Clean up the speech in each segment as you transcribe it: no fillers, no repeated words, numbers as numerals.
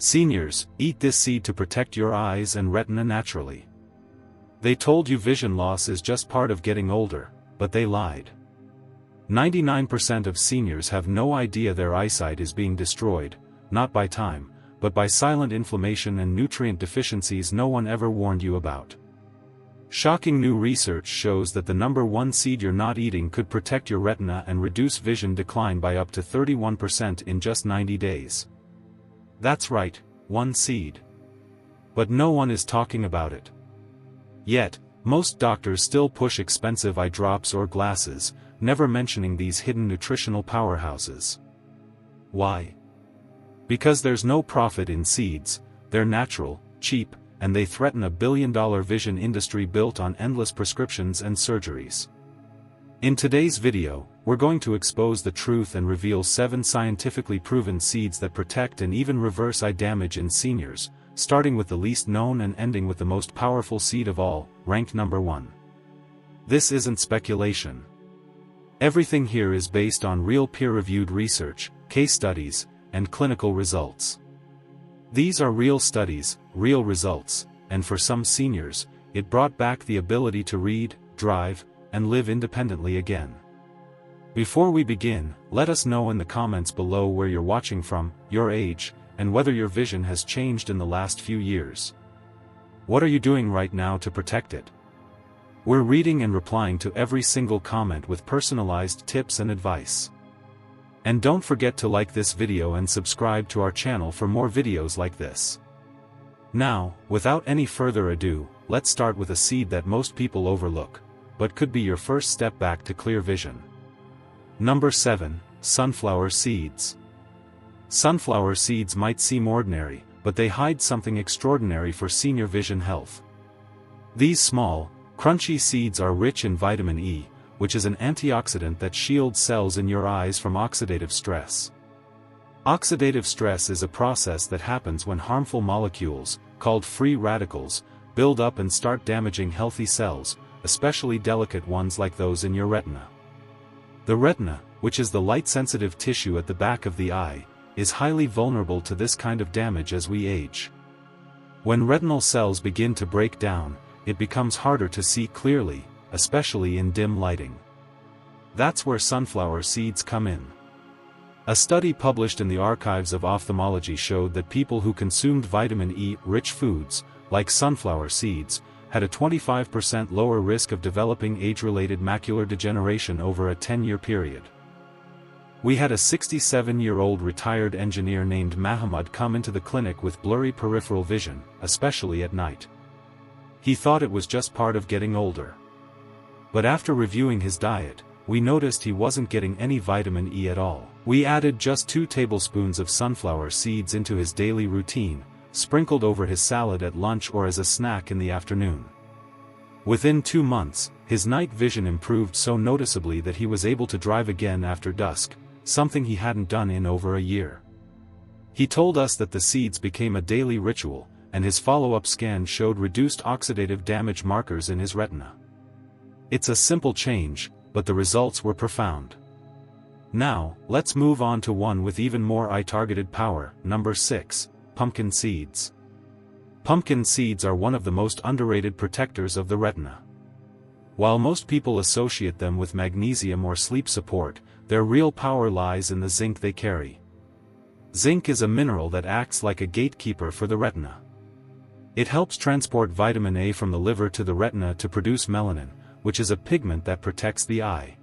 Seniors, eat this seed to protect your eyes and retina naturally. They told you vision loss is just part of getting older, but they lied. 99% of seniors have no idea their eyesight is being destroyed, not by time, but by silent inflammation and nutrient deficiencies no one ever warned you about. Shocking new research shows that the number one seed you're not eating could protect your retina and reduce vision decline by up to 31% in just 90 days. That's right, one seed. But no one is talking about it. Yet, most doctors still push expensive eye drops or glasses, never mentioning these hidden nutritional powerhouses. Why? Because there's no profit in seeds, they're natural, cheap, and they threaten a billion-dollar vision industry built on endless prescriptions and surgeries. In today's video, we're going to expose the truth and reveal 7 scientifically proven seeds that protect and even reverse eye damage in seniors, starting with the least known and ending with the most powerful seed of all, ranked number 1. This isn't speculation. Everything here is based on real peer-reviewed research, case studies, and clinical results. These are real studies, real results, and for some seniors, it brought back the ability to read, drive, and live independently again. Before we begin, let us know in the comments below where you're watching from, your age, and whether your vision has changed in the last few years. What are you doing right now to protect it? We're reading and replying to every single comment with personalized tips and advice. And don't forget to like this video and subscribe to our channel for more videos like this. Now, without any further ado, let's start with a seed that most people overlook, but could be your first step back to clear vision. Number 7, sunflower seeds. Sunflower seeds might seem ordinary, but they hide something extraordinary for senior vision health. These small, crunchy seeds are rich in vitamin E, which is an antioxidant that shields cells in your eyes from oxidative stress. Oxidative stress is a process that happens when harmful molecules, called free radicals, build up and start damaging healthy cells, especially delicate ones like those in your retina. The retina, which is the light-sensitive tissue at the back of the eye, is highly vulnerable to this kind of damage as we age. When retinal cells begin to break down, it becomes harder to see clearly, especially in dim lighting. That's where sunflower seeds come in. A study published in the Archives of Ophthalmology showed that people who consumed vitamin E-rich foods, like sunflower seeds, had a 25% lower risk of developing age-related macular degeneration over a 10-year period. We had a 67-year-old retired engineer named Mahamud come into the clinic with blurry peripheral vision, especially at night. He thought it was just part of getting older. But after reviewing his diet, we noticed he wasn't getting any vitamin E at all. We added just 2 tablespoons of sunflower seeds into his daily routine, sprinkled over his salad at lunch or as a snack in the afternoon. Within 2 months, his night vision improved so noticeably that he was able to drive again after dusk, something he hadn't done in over a year. He told us that the seeds became a daily ritual, and his follow-up scan showed reduced oxidative damage markers in his retina. It's a simple change, but the results were profound. Now, let's move on to one with even more eye-targeted power, number 6, pumpkin seeds. Pumpkin seeds are one of the most underrated protectors of the retina. While most people associate them with magnesium or sleep support, their real power lies in the zinc they carry. Zinc is a mineral that acts like a gatekeeper for the retina. It helps transport vitamin A from the liver to the retina to produce melanin, which is a pigment that protects the eye.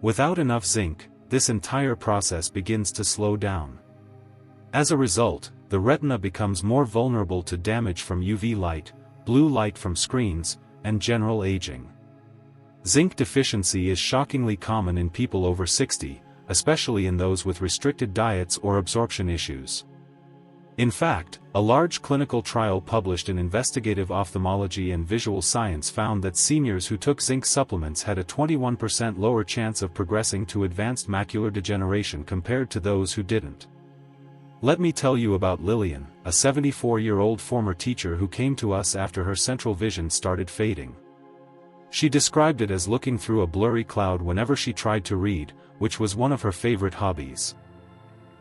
Without enough zinc, this entire process begins to slow down. As a result, the retina becomes more vulnerable to damage from UV light, blue light from screens, and general aging. Zinc deficiency is shockingly common in people over 60, especially in those with restricted diets or absorption issues. In fact, a large clinical trial published in Investigative Ophthalmology and Visual Science found that seniors who took zinc supplements had a 21% lower chance of progressing to advanced macular degeneration compared to those who didn't. Let me tell you about Lillian, a 74-year-old former teacher who came to us after her central vision started fading. She described it as looking through a blurry cloud whenever she tried to read, which was one of her favorite hobbies.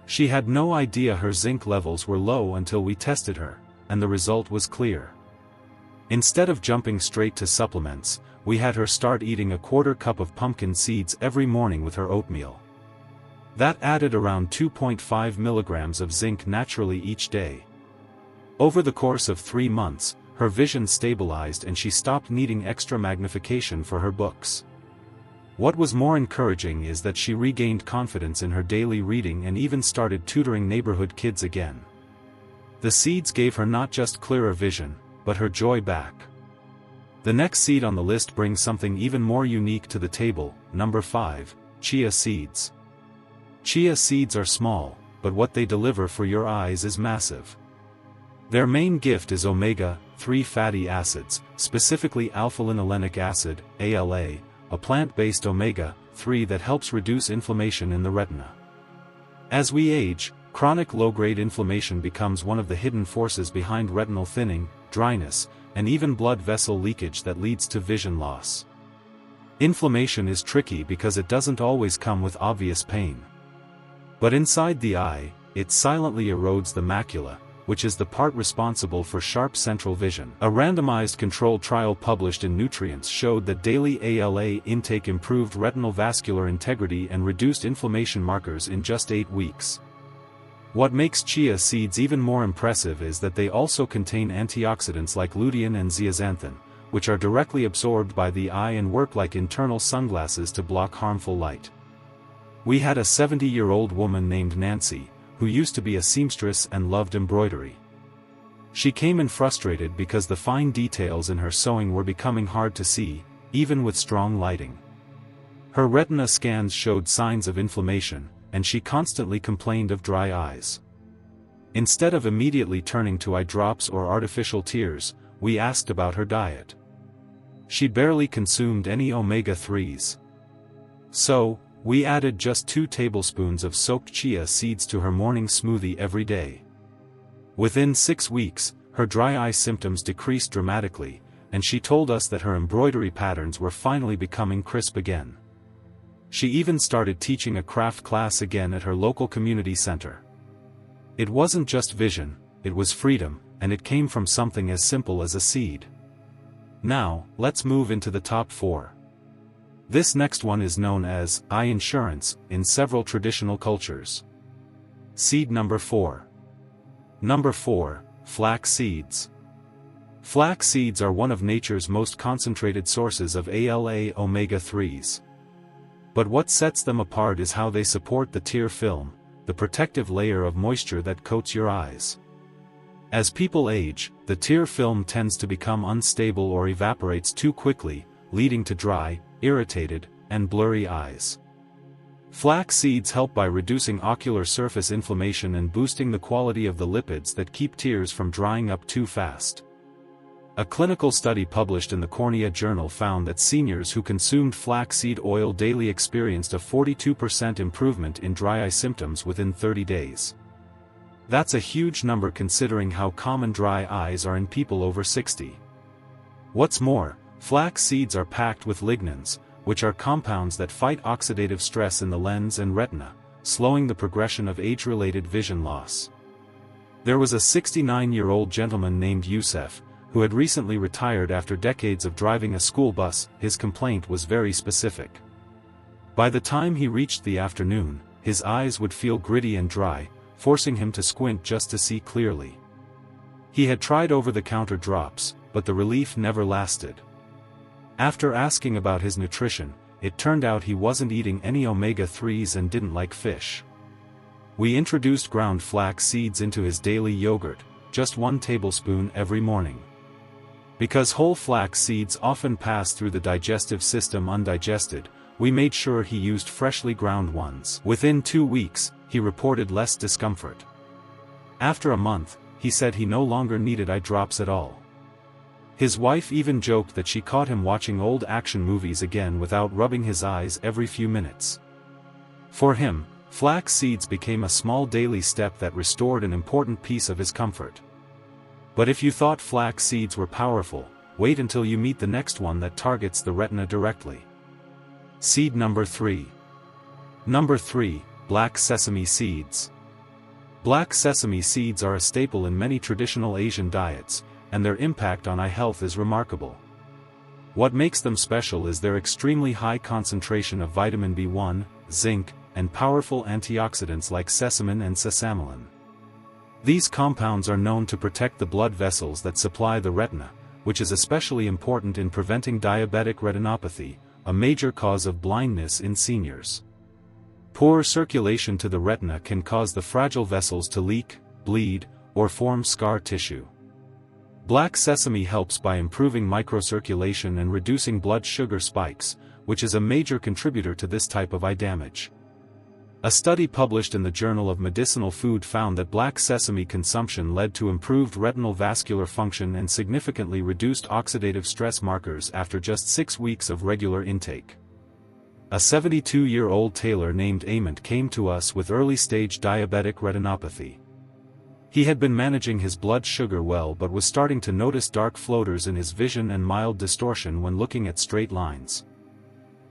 She had no idea her zinc levels were low until we tested her, and the result was clear. Instead of jumping straight to supplements, we had her start eating a quarter cup of pumpkin seeds every morning with her oatmeal. That added around 2.5 milligrams of zinc naturally each day. Over the course of 3 months, her vision stabilized and she stopped needing extra magnification for her books. What was more encouraging is that she regained confidence in her daily reading and even started tutoring neighborhood kids again. The seeds gave her not just clearer vision, but her joy back. The next seed on the list brings something even more unique to the table. Number 5, chia seeds. Chia seeds are small, but what they deliver for your eyes is massive. Their main gift is omega-3 fatty acids, specifically alpha-linolenic acid, ALA, a plant-based omega-3 that helps reduce inflammation in the retina. As we age, chronic low-grade inflammation becomes one of the hidden forces behind retinal thinning, dryness, and even blood vessel leakage that leads to vision loss. Inflammation is tricky because it doesn't always come with obvious pain. But inside the eye, it silently erodes the macula, which is the part responsible for sharp central vision. A randomized controlled trial published in Nutrients showed that daily ALA intake improved retinal vascular integrity and reduced inflammation markers in just 8 weeks. What makes chia seeds even more impressive is that they also contain antioxidants like lutein and zeaxanthin, which are directly absorbed by the eye and work like internal sunglasses to block harmful light. We had a 70-year-old woman named Nancy, who used to be a seamstress and loved embroidery. She came in frustrated because the fine details in her sewing were becoming hard to see, even with strong lighting. Her retina scans showed signs of inflammation, and she constantly complained of dry eyes. Instead of immediately turning to eye drops or artificial tears, we asked about her diet. She barely consumed any omega-3s. So, we added just 2 tablespoons of soaked chia seeds to her morning smoothie every day. Within 6 weeks, her dry eye symptoms decreased dramatically, and she told us that her embroidery patterns were finally becoming crisp again. She even started teaching a craft class again at her local community center. It wasn't just vision, it was freedom, and it came from something as simple as a seed. Now, let's move into the top 4. This next one is known as eye insurance in several traditional cultures. Seed number 4. Number 4, flax seeds. Flax seeds are one of nature's most concentrated sources of ALA omega-3s. But what sets them apart is how they support the tear film, the protective layer of moisture that coats your eyes. As people age, the tear film tends to become unstable or evaporates too quickly, leading to dry, irritated, and blurry eyes. Flax seeds help by reducing ocular surface inflammation and boosting the quality of the lipids that keep tears from drying up too fast. A clinical study published in the Cornea Journal found that seniors who consumed flaxseed oil daily experienced a 42% improvement in dry eye symptoms within 30 days. That's a huge number considering how common dry eyes are in people over 60. What's more, flax seeds are packed with lignans, which are compounds that fight oxidative stress in the lens and retina, slowing the progression of age-related vision loss. There was a 69-year-old gentleman named Youssef, who had recently retired after decades of driving a school bus. His complaint was very specific. By the time he reached the afternoon, his eyes would feel gritty and dry, forcing him to squint just to see clearly. He had tried over-the-counter drops, but the relief never lasted. After asking about his nutrition, it turned out he wasn't eating any omega-3s and didn't like fish. We introduced ground flax seeds into his daily yogurt, just 1 tablespoon every morning. Because whole flax seeds often pass through the digestive system undigested, we made sure he used freshly ground ones. Within 2 weeks, he reported less discomfort. After a month, he said he no longer needed eye drops at all. His wife even joked that she caught him watching old action movies again without rubbing his eyes every few minutes. For him, flax seeds became a small daily step that restored an important piece of his comfort. But if you thought flax seeds were powerful, wait until you meet the next one that targets the retina directly. Seed number 3. Number 3, black sesame seeds. Black sesame seeds are a staple in many traditional Asian diets, and their impact on eye health is remarkable. What makes them special is their extremely high concentration of vitamin B1, zinc, and powerful antioxidants like sesamin and sesamolan. These compounds are known to protect the blood vessels that supply the retina, which is especially important in preventing diabetic retinopathy, a major cause of blindness in seniors. Poor circulation to the retina can cause the fragile vessels to leak, bleed, or form scar tissue. Black sesame helps by improving microcirculation and reducing blood sugar spikes, which is a major contributor to this type of eye damage. A study published in the Journal of Medicinal Food found that black sesame consumption led to improved retinal vascular function and significantly reduced oxidative stress markers after just 6 weeks of regular intake. A 72-year-old tailor named Ament came to us with early-stage diabetic retinopathy. He had been managing his blood sugar well but was starting to notice dark floaters in his vision and mild distortion when looking at straight lines.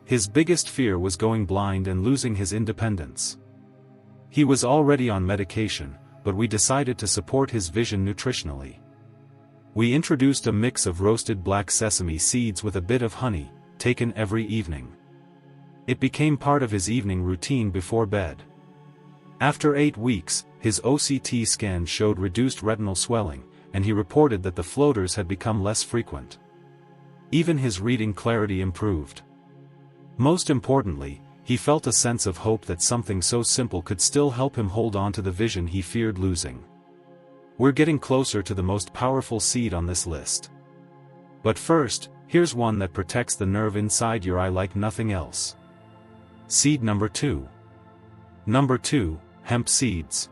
His biggest fear was going blind and losing his independence. He was already on medication, but we decided to support his vision nutritionally. We introduced a mix of roasted black sesame seeds with a bit of honey, taken every evening. It became part of his evening routine before bed. After 8 weeks, his OCT scan showed reduced retinal swelling, and he reported that the floaters had become less frequent. Even his reading clarity improved. Most importantly, he felt a sense of hope that something so simple could still help him hold on to the vision he feared losing. We're getting closer to the most powerful seed on this list. But first, here's one that protects the nerve inside your eye like nothing else. Seed number 2. Number 2, hemp seeds.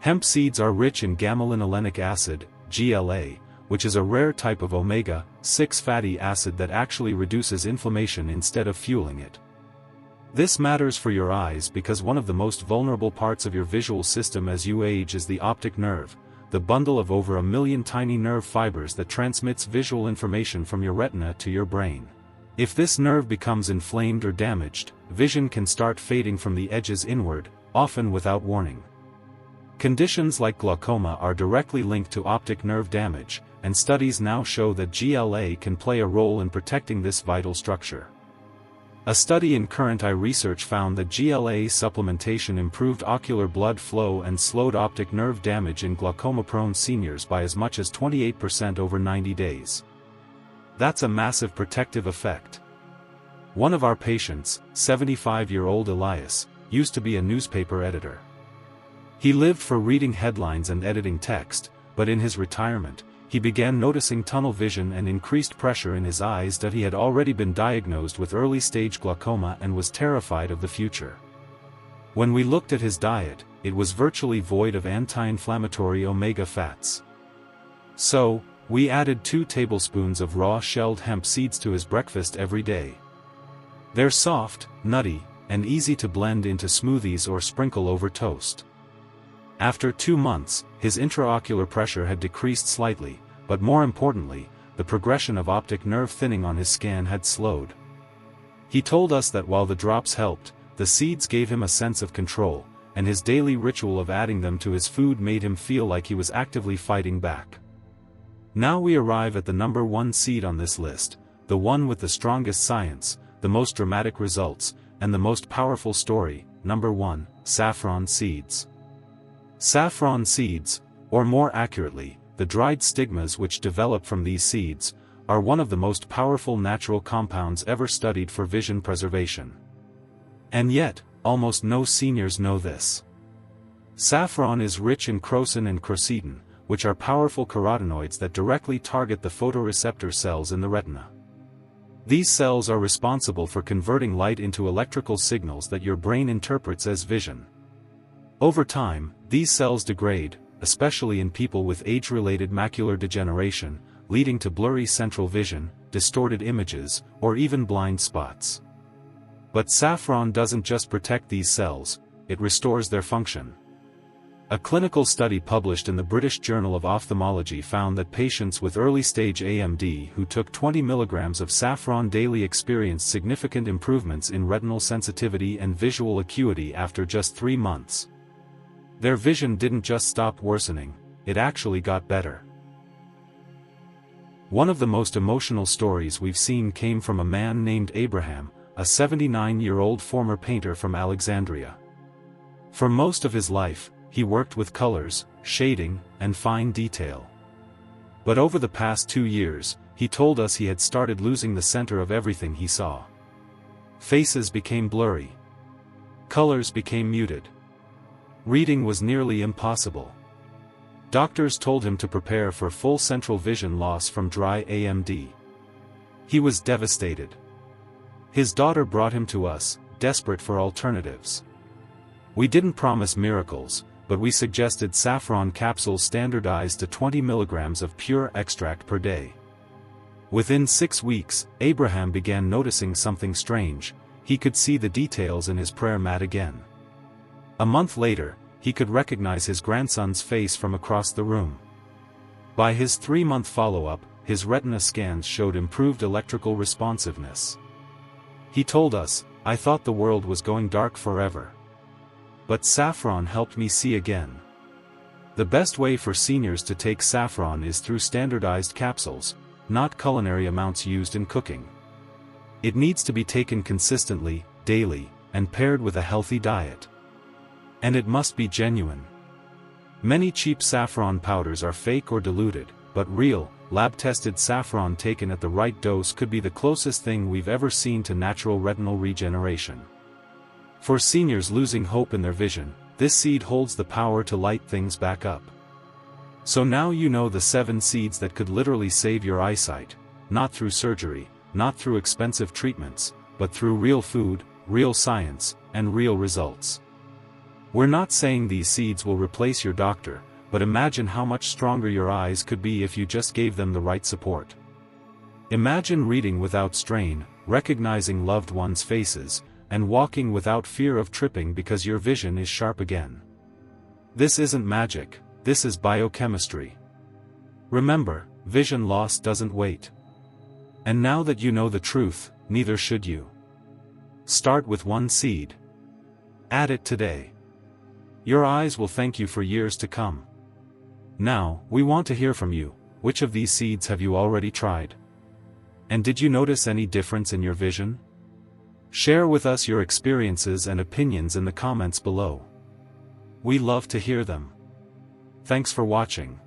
Hemp seeds are rich in gamma-linolenic acid, GLA, which is a rare type of omega-6 fatty acid that actually reduces inflammation instead of fueling it. This matters for your eyes because one of the most vulnerable parts of your visual system as you age is the optic nerve, the bundle of over 1 million tiny nerve fibers that transmits visual information from your retina to your brain. If this nerve becomes inflamed or damaged, vision can start fading from the edges inward, often without warning. Conditions like glaucoma are directly linked to optic nerve damage, and studies now show that GLA can play a role in protecting this vital structure. A study in Current Eye Research found that GLA supplementation improved ocular blood flow and slowed optic nerve damage in glaucoma-prone seniors by as much as 28% over 90 days. That's a massive protective effect. One of our patients, 75-year-old Elias, used to be a newspaper editor. He lived for reading headlines and editing text, but in his retirement, he began noticing tunnel vision and increased pressure in his eyes that he had already been diagnosed with early-stage glaucoma and was terrified of the future. When we looked at his diet, it was virtually void of anti-inflammatory omega fats. So, we added 2 tablespoons of raw shelled hemp seeds to his breakfast every day. They're soft, nutty, and easy to blend into smoothies or sprinkle over toast. After 2 months, his intraocular pressure had decreased slightly, but more importantly, the progression of optic nerve thinning on his scan had slowed. He told us that while the drops helped, the seeds gave him a sense of control, and his daily ritual of adding them to his food made him feel like he was actively fighting back. Now we arrive at the number 1 seed on this list, the one with the strongest science, the most dramatic results, and the most powerful story. Number 1, saffron seeds. Saffron seeds, or more accurately, the dried stigmas which develop from these seeds, are one of the most powerful natural compounds ever studied for vision preservation. And yet, almost no seniors know this. Saffron is rich in crocin and crocetine, which are powerful carotenoids that directly target the photoreceptor cells in the retina. These cells are responsible for converting light into electrical signals that your brain interprets as vision. Over time, these cells degrade, especially in people with age-related macular degeneration, leading to blurry central vision, distorted images, or even blind spots. But saffron doesn't just protect these cells, it restores their function. A clinical study published in the British Journal of Ophthalmology found that patients with early-stage AMD who took 20 mg of saffron daily experienced significant improvements in retinal sensitivity and visual acuity after just 3 months. Their vision didn't just stop worsening, it actually got better. One of the most emotional stories we've seen came from a man named Abraham, a 79-year-old former painter from Alexandria. For most of his life, he worked with colors, shading, and fine detail. But over the past 2 years, he told us he had started losing the center of everything he saw. Faces became blurry. Colors became muted. Reading was nearly impossible. Doctors told him to prepare for full central vision loss from dry AMD. He was devastated. His daughter brought him to us, desperate for alternatives. We didn't promise miracles, but we suggested saffron capsules standardized to 20 milligrams of pure extract per day. Within 6 weeks, Abraham began noticing something strange. He could see the details in his prayer mat again. A month later, he could recognize his grandson's face from across the room. By his 3-month follow-up, his retina scans showed improved electrical responsiveness. He told us, "I thought the world was going dark forever. But saffron helped me see again." The best way for seniors to take saffron is through standardized capsules, not culinary amounts used in cooking. It needs to be taken consistently, daily, and paired with a healthy diet. And it must be genuine. Many cheap saffron powders are fake or diluted, but real, lab-tested saffron taken at the right dose could be the closest thing we've ever seen to natural retinal regeneration. For seniors losing hope in their vision, this seed holds the power to light things back up. So now you know the 7 seeds that could literally save your eyesight, not through surgery, not through expensive treatments, but through real food, real science, and real results. We're not saying these seeds will replace your doctor, but imagine how much stronger your eyes could be if you just gave them the right support. Imagine reading without strain, recognizing loved ones' faces, and walking without fear of tripping because your vision is sharp again. This isn't magic, this is biochemistry. Remember, vision loss doesn't wait. And now that you know the truth, neither should you. Start with 1 seed. Add it today. Your eyes will thank you for years to come. Now, we want to hear from you. Which of these seeds have you already tried? And did you notice any difference in your vision? Share with us your experiences and opinions in the comments below. We love to hear them. Thanks for watching.